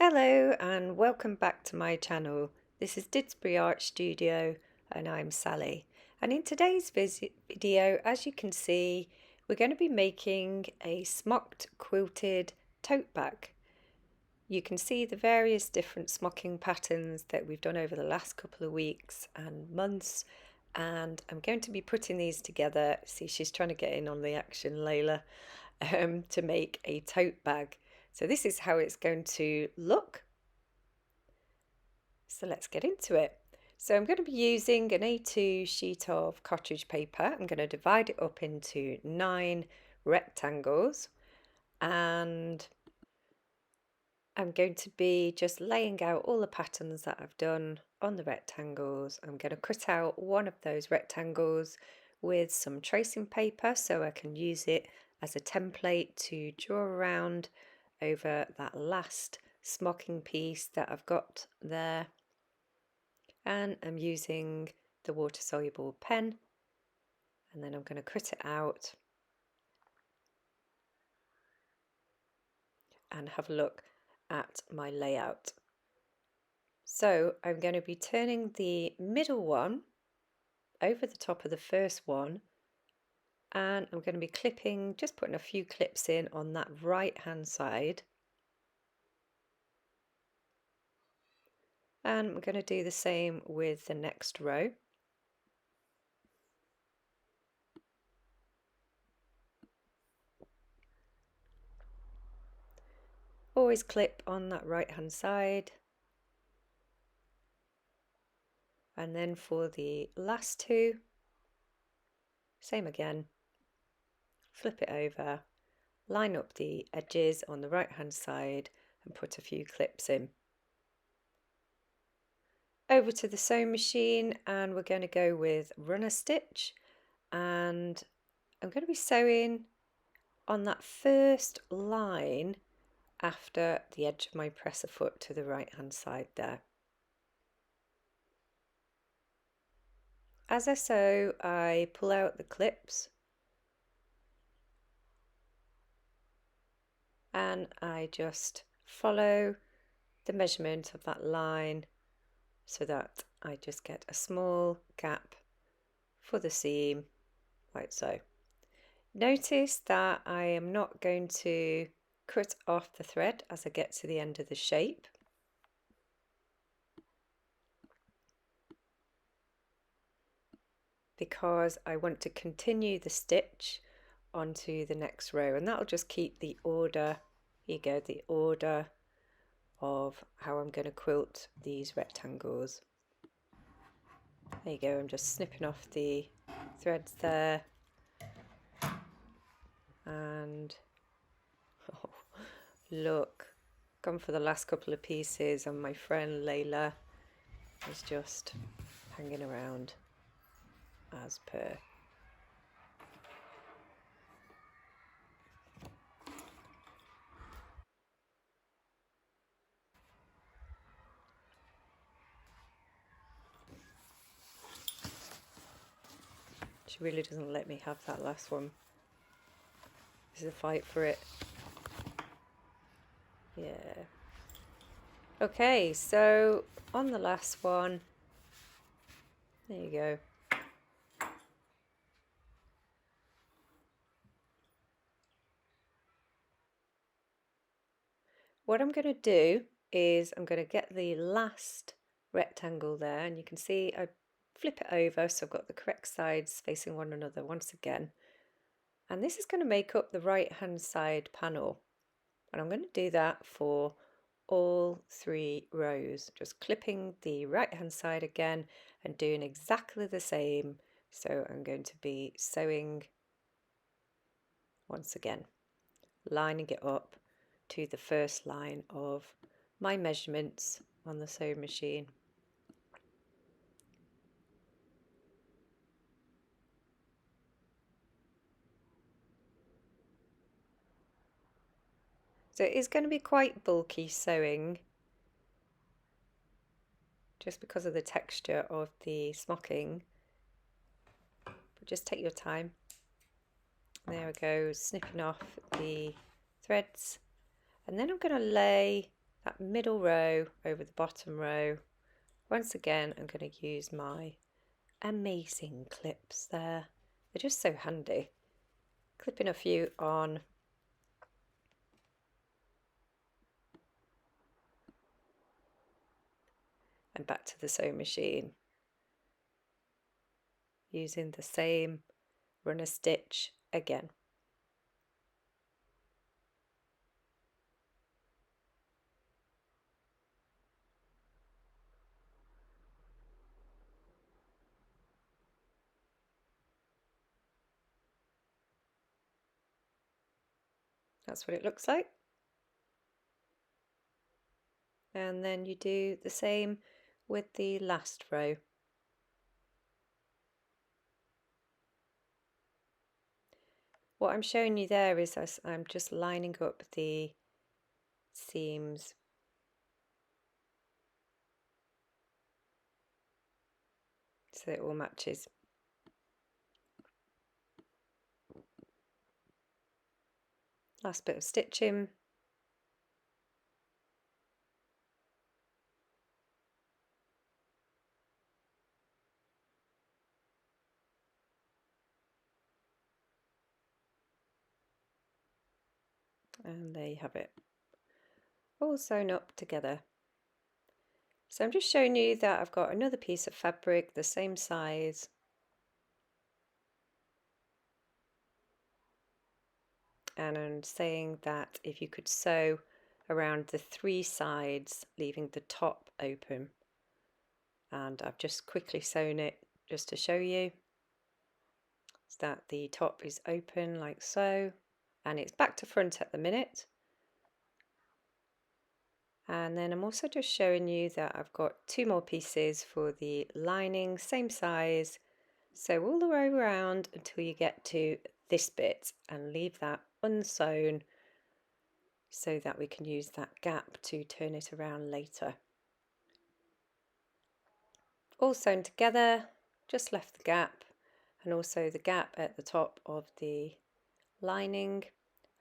Hello and welcome back to my channel. This is Didsbury Art Studio and I'm Sally. And in today's video, as you can see, we're going to be making a smocked quilted tote bag. You can see the various different smocking patterns that we've done over the last couple of weeks and months, and I'm going to be putting these together. See, she's trying to get in on the action, Layla, to make a tote bag. So this is how it's going to look. So let's get into it. So I'm going to be using an A2 sheet of cartridge paper. I'm going to divide it up into 9 rectangles, and I'm going to be just laying out all the patterns that I've done on the rectangles. I'm going to cut out one of those rectangles with some tracing paper so I can use it as a template to draw around over that last smocking piece that I've got there. And I'm using the water-soluble pen, and then I'm going to cut it out and have a look at my layout. So I'm going to be turning the middle one over the top of the first one, and I'm going to be clipping, just putting a few clips in on that right hand side, and I'm going to do the same with the next row. Always clip on that right hand side, and then for the last two, same again, flip it over, line up the edges on the right hand side and put a few clips in. Over to the sewing machine, and we're going to go with runner stitch, and I'm going to be sewing on that first line after the edge of my presser foot to the right hand side there. As I sew, I pull out the clips and I just follow the measurement of that line so that I just get a small gap for the seam, like so. Notice that I am not going to cut off the thread as I get to the end of the shape. Because I want to continue the stitch onto the next row, and that'll just keep the order, here you go, the order of how I'm going to quilt these rectangles. There you go, I'm just snipping off the threads there, and oh, look, gone for the last couple of pieces, and my friend Layla is just hanging around as per. She really doesn't let me have that last one. This is a fight for it. Yeah. Okay, so on the last one, there you go. What I'm going to do is I'm going to get the last rectangle there, and you can see I flip it over so I've got the correct sides facing one another once again. And this is going to make up the right hand side panel. And I'm going to do that for all 3 rows, just clipping the right hand side again and doing exactly the same. So I'm going to be sewing once again, lining it up to the first line of my measurements on the sewing machine. So it is going to be quite bulky sewing, just because of the texture of the smocking, but just take your time. There we go, snipping off the threads, and then I'm going to lay that middle row over the bottom row. Once again, I'm going to use my amazing clips there. They're just so handy. Clipping a few on. And back to the sewing machine. Using the same runner stitch again. That's what it looks like. And then you do the same with the last row. What I'm showing you there is I'm just lining up the seams so it all matches. Last bit of stitching. And there you have it, all sewn up together. So I'm just showing you that I've got another piece of fabric the same size, and I'm saying that if you could sew around the 3 sides, leaving the top open, and I've just quickly sewn it just to show you so that the top is open like so, and it's back to front at the minute. And then I'm also just showing you that I've got 2 more pieces for the lining, same size. Sew all the way around until you get to this bit and leave that unsewn so that we can use that gap to turn it around later. All sewn together, just left the gap, and also the gap at the top of the lining.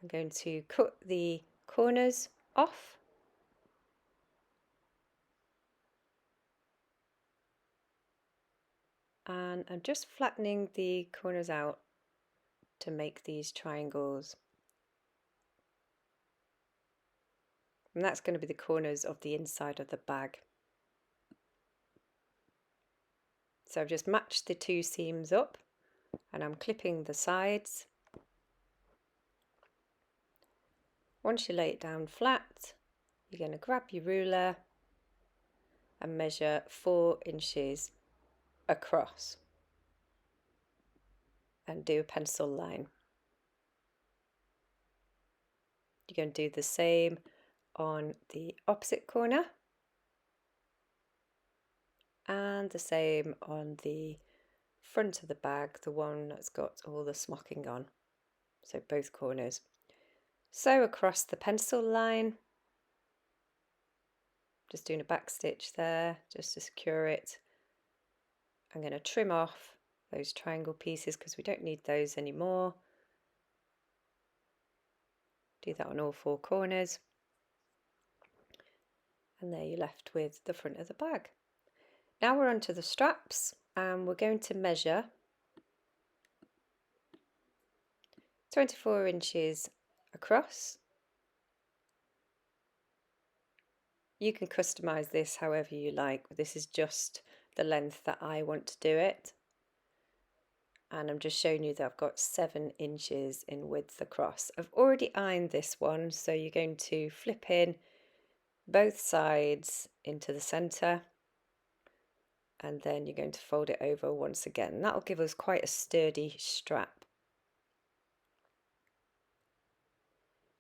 I'm going to cut the corners off. And I'm just flattening the corners out to make these triangles. And that's going to be the corners of the inside of the bag. So I've just matched the 2 seams up and I'm clipping the sides. Once you lay it down flat, you're going to grab your ruler and measure 4 inches across and do a pencil line. You're going to do the same on the opposite corner and the same on the front of the bag, the one that's got all the smocking on, so both corners. Sew across the pencil line, just doing a back stitch there just to secure it. I'm going to trim off those triangle pieces because we don't need those anymore. Do that on all 4 corners, and there you're left with the front of the bag. Now we're onto the straps, and we're going to measure 24 inches across. You can customize this however you like, but this is just the length that I want to do it. And I'm just showing you that I've got 7 inches in width across. I've already ironed this one, so you're going to flip in both sides into the center, and then you're going to fold it over once again. That'll give us quite a sturdy strap.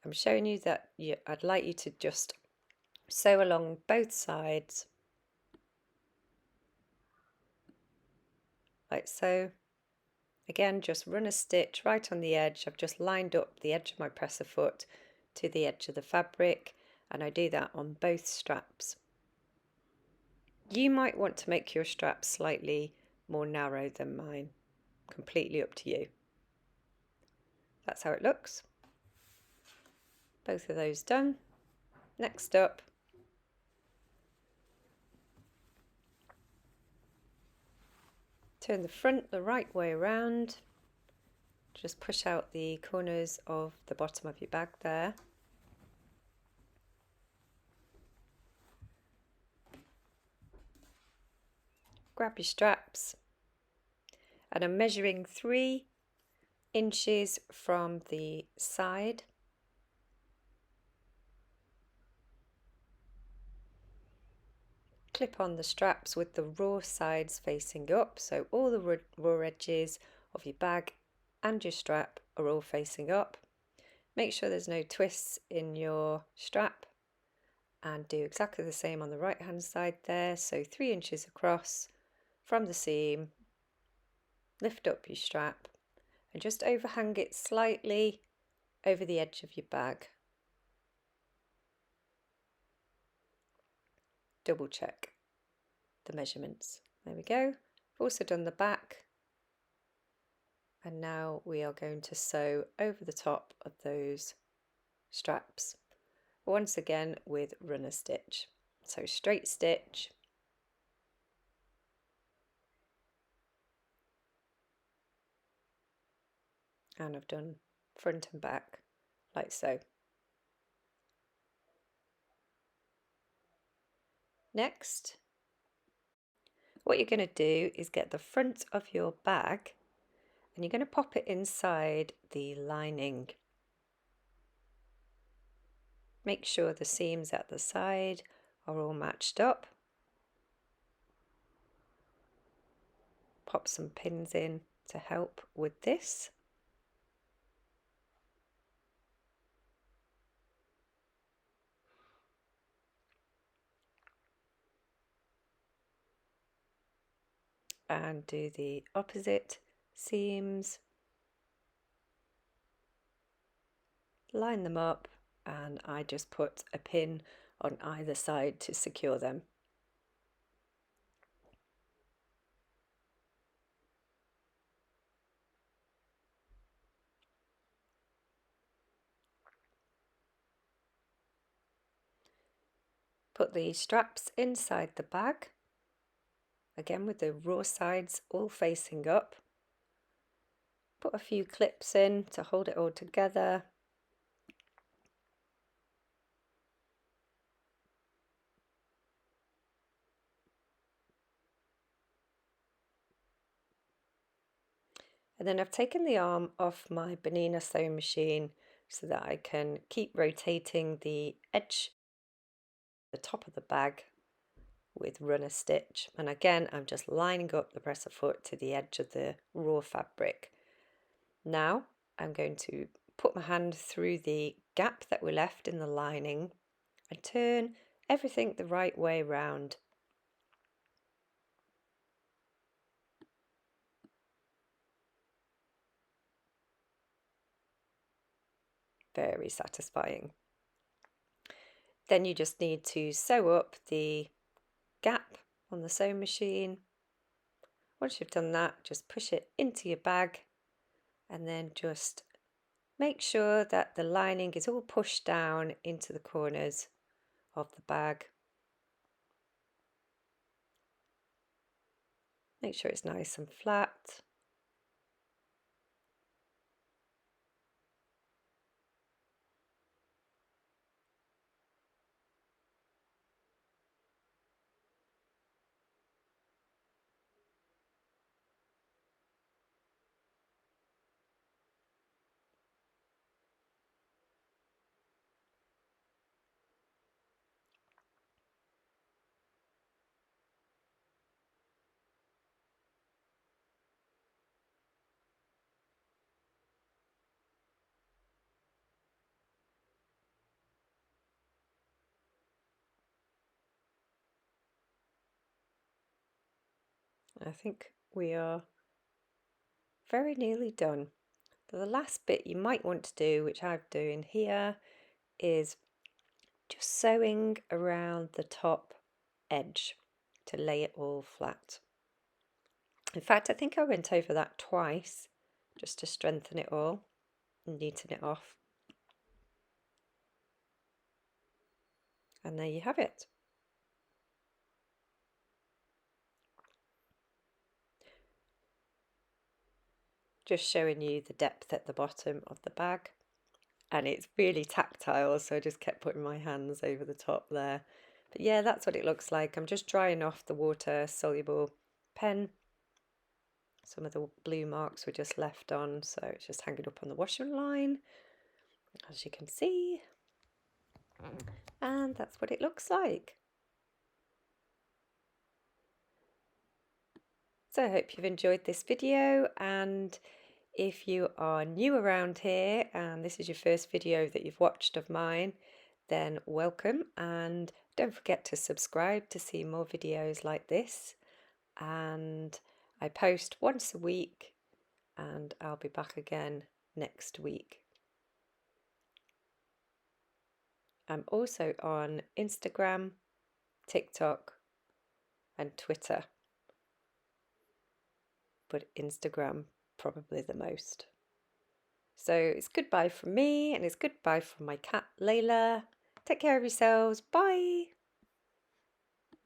I'm showing you that I'd like you to just sew along both sides like so. Again, just run a stitch right on the edge. I've just lined up the edge of my presser foot to the edge of the fabric, and I do that on both straps. You might want to make your strap slightly more narrow than mine, completely up to you. That's how it looks. Both of those done. Next up, Turn the front the right way around. Just push out the corners of the bottom of your bag there. Grab your straps, and I'm measuring 3 inches from the side. Clip on the straps with the raw sides facing up, so all the raw edges of your bag and your strap are all facing up. Make sure there's no twists in your strap, and do exactly the same on the right hand side there, so 3 inches across from the seam. Lift up your strap and just overhang it slightly over the edge of your bag. Double check the measurements. There we go. I've also done the back, and now we are going to sew over the top of those straps, once again with runner stitch. So straight stitch, and I've done front and back like so. Next, what you're going to do is get the front of your bag and you're going to pop it inside the lining. Make sure the seams at the side are all matched up. Pop some pins in to help with this. And do the opposite seams. Line them up, and I just put a pin on either side to secure them. Put the straps inside the bag, again with the raw sides all facing up. Put a few clips in to hold it all together. And then I've taken the arm off my Bernina sewing machine so that I can keep rotating the edge, the top of the bag with runner stitch. And again, I'm just lining up the presser foot to the edge of the raw fabric. Now I'm going to put my hand through the gap that we left in the lining and turn everything the right way round. Very satisfying. Then you just need to sew up the gap on the sewing machine. Once you've done that, just push it into your bag and then just make sure that the lining is all pushed down into the corners of the bag. Make sure it's nice and flat. I think we are very nearly done. The last bit you might want to do, which I'm doing here, is just sewing around the top edge to lay it all flat. In fact, I think I went over that twice just to strengthen it all and neaten it off. And there you have it. just showing you the depth at the bottom of the bag. And it's really tactile, so I just kept putting my hands over the top there. But yeah, that's what it looks like. I'm just drying off the water soluble pen. Some of the blue marks were just left on, so it's just hanging up on the washing line, as you can see. And that's what it looks like. So I hope you've enjoyed this video, and if you are new around here and this is your first video that you've watched of mine, then welcome, and don't forget to subscribe to see more videos like this. And I post once a week, and I'll be back again next week. I'm also on Instagram, TikTok and Twitter, but Instagram probably the most. So it's goodbye from me, and it's goodbye from my cat Layla. Take care of yourselves. Bye.